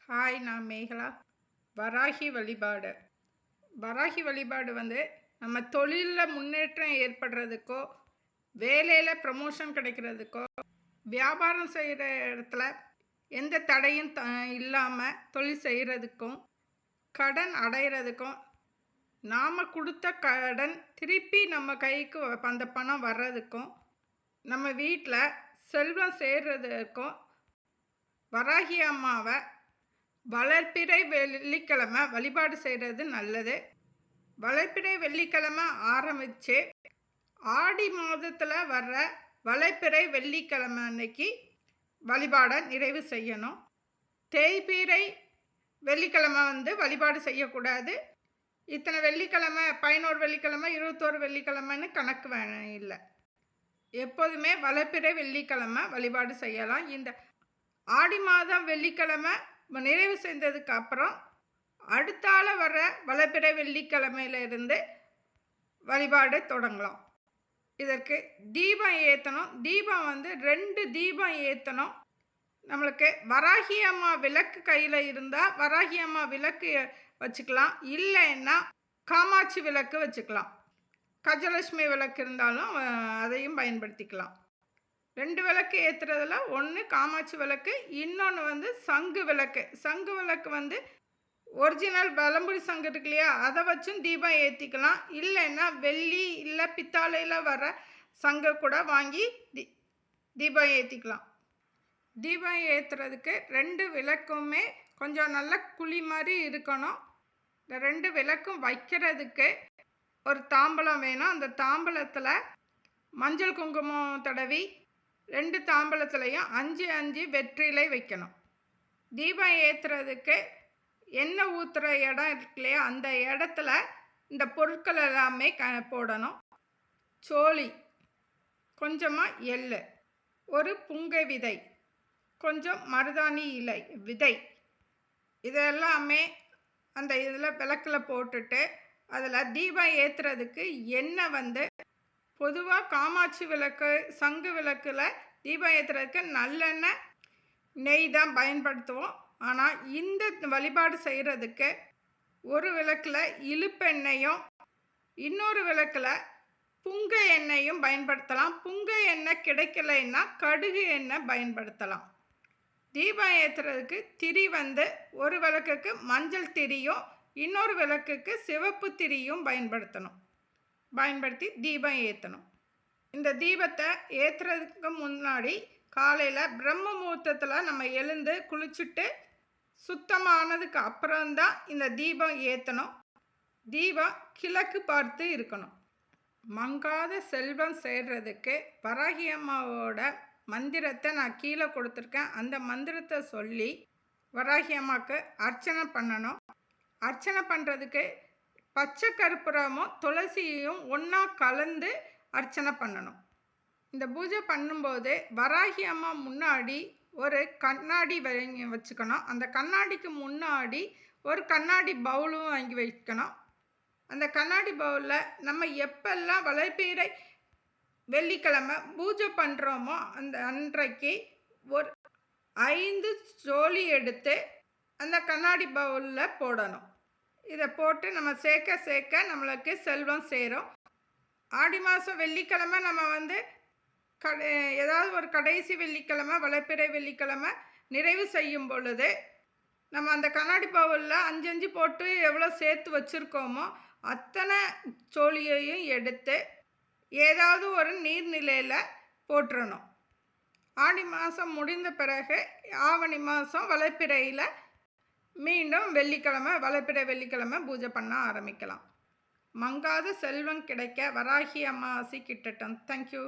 Hi, நான் மேகலா. வராகி வழிபாடு. வராகி வழிபாடு வந்து நம்ம தொழிலில் முன்னேற்றம் ஏற்படுறதுக்கோ, வேலையில் ப்ரமோஷன் கிடைக்கிறதுக்கோ, வியாபாரம் செய்கிற இடத்துல எந்த தடையும் இல்லாமல் தொழில் செய்கிறதுக்கும், கடன் அடைகிறதுக்கும், நாம் கொடுத்த கடன் திருப்பி நம்ம கைக்கு அந்த பணம் வர்றதுக்கும், நம்ம வீட்டில் செல்வம் சேர்றதுக்கும் வராகி அம்மாவை வளர்பிறை வெள்ளிக்கிழமை வழிபாடு செய்கிறது நல்லது. வளர்பிறை வெள்ளிக்கிழமை ஆரம்பித்து ஆடி மாதத்தில் வர்ற வளர்பிறை வெள்ளிக்கிழமை அன்னைக்கு வழிபாடை நிறைவு செய்யணும். தேய்பிறை வெள்ளிக்கிழமை வழிபாடு செய்யக்கூடாது. இத்தனை வெள்ளிக்கிழமை 11 வெள்ளிக்கிழமை 21 வெள்ளிக்கிழமைன்னு கணக்கு இல்லை. எப்போதுமே வளர்பிறை வெள்ளிக்கிழமை வழிபாடு செய்யலாம். இந்த ஆடி மாதம் வெள்ளிக்கிழமை நிறைவு செய்ததுக்கு அப்புறம் அடுத்தால வர வளர்பிறை வெள்ளிக்கிழமையிலிருந்து வழிபாடு தொடங்கலாம். இதற்கு தீபம் ஏற்றணும். தீபம் 2 தீபம் ஏற்றணும். நம்மளுக்கு வராகி அம்மா விளக்கு கையில் இருந்தால் வராகி அம்மா விளக்கு வச்சுக்கலாம். இல்லைன்னா காமாட்சி விளக்கு வச்சுக்கலாம். கஜலட்சுமி விளக்கு இருந்தாலும் அதையும் பயன்படுத்திக்கலாம். 2 விளக்கு ஏற்றுறதுல ஒன்று காமாட்சி விளக்கு, இன்னொன்று சங்கு விளக்கு. சங்கு விளக்கு ஒரிஜினல் வலம்புரி சங்கு இருக்கு இல்லையா, அதை வச்சும் தீபம் ஏற்றிக்கலாம். இல்லைன்னா வெள்ளி இல்லை பித்தாளையில் வர சங்கை கூட வாங்கி தீபம் ஏற்றிக்கலாம். தீபம் ஏற்றுறதுக்கு 2 விளக்குமே கொஞ்சம் நல்ல குழி மாதிரி இருக்கணும். இந்த 2 விளக்கும் வைக்கிறதுக்கு ஒரு தாம்பலம் வேணும். அந்த தாம்பலத்தில் மஞ்சள் குங்குமம் தடவி 2 தாம்பலத்துலேயும் 5 வெற்றிலை வைக்கணும். தீபம் ஏற்றுறதுக்கு எண்ணெய் ஊற்றுற இடம் இருக்கு இல்லையா, அந்த இடத்துல இந்த பொருட்கள் எல்லாமே போடணும். சோளி, கொஞ்சமாக எள்ளு, ஒரு புங்கை விதை, கொஞ்சம் மருதாணி இலை விதை, இதெல்லாமே அந்த இதில் விளக்கில் போட்டுட்டு அதில் தீபம் ஏற்றுறதுக்கு எண்ணெய் பொதுவாக காமாட்சி விளக்கு சங்கு விளக்கில் தீபம் ஏற்றுறதுக்கு நல்லெண்ணெய் நெய் தான் பயன்படுத்துவோம். ஆனால் இந்த வழிபாடு செய்கிறதுக்கு ஒரு விளக்கில் இழுப்பெண்ணெயும் இன்னொரு விளக்கில் புங்க எண்ணெயும் பயன்படுத்தலாம். புங்க எண்ணெய் கிடைக்கலைன்னா கடுகு எண்ணெய் பயன்படுத்தலாம். தீபம் ஏற்றுறதுக்கு திரி ஒரு விளக்குக்கு மஞ்சள் திரியும் இன்னொரு விளக்குக்கு சிவப்பு திரியும் பயன்படுத்தி தீபம் ஏற்றணும். இந்த தீபத்தை ஏற்றுறதுக்கு முன்னாடி காலையில் பிரம்ம முகூர்த்தத்தில் நம்ம எழுந்து குளிச்சுட்டு சுத்தமானதுக்கு அப்புறம்தான் இந்த தீபம் ஏற்றணும். தீபம் கிழக்கு பார்த்து இருக்கணும். மங்காத செல்வம் சேர்றதுக்கு வராகி அம்மாவோட மந்திரத்தை நான் கீழே கொடுத்துருக்கேன். அந்த மந்திரத்தை சொல்லி வராகி அம்மாவுக்கு அர்ச்சனை பண்ணணும். அர்ச்சனை பண்ணுறதுக்கு பச்சை கற்பூரமும் துளசியையும் ஒன்றா கலந்து அர்ச்சனை பண்ணணும். இந்த பூஜை பண்ணும்போது வராகி அம்மா முன்னாடி ஒரு கண்ணாடி வச்சுக்கணும். அந்த கண்ணாடிக்கு முன்னாடி ஒரு கண்ணாடி பவுலும் வாங்கி வைக்கணும். அந்த கண்ணாடி பவுலில் நம்ம எப்பெல்லாம் வளர்பிறை வெள்ளிக்கிழமை பூஜை பண்ணுறோமோ அந்த அன்றைக்கு ஒரு 5 சோளி எடுத்து அந்த கண்ணாடி பவுலில் போடணும். இதை போட்டு நம்ம சேர்க்க நம்மளுக்கு செல்வம் சேரும். ஆடி மாதம் வெள்ளிக்கிழமை நம்ம ஏதாவது ஒரு கடைசி வெள்ளிக்கிழமை வளர்பிறை வெள்ளிக்கிழமை நிறைவு செய்யும் பொழுது நம்ம அந்த கண்ணாடி பவுலில் 5 போட்டு எவ்வளோ சேர்த்து வச்சுருக்கோமோ அத்தனை சோழியையும் எடுத்து ஏதாவது ஒரு நீர்நிலையில் போட்டுறணும். ஆடி மாதம் முடிந்த பிறகு ஆவணி மாதம் வளர்பிறையில் மீண்டும் வெள்ளிக்கிழமை வளர்பிறை வெள்ளிக்கிழமை பூஜை பண்ண ஆரம்பிக்கலாம். மங்காத செல்வம் கிடைக்க வராகி அம்மா ஆசி கிட்டட்டும். தேங்க்யூ.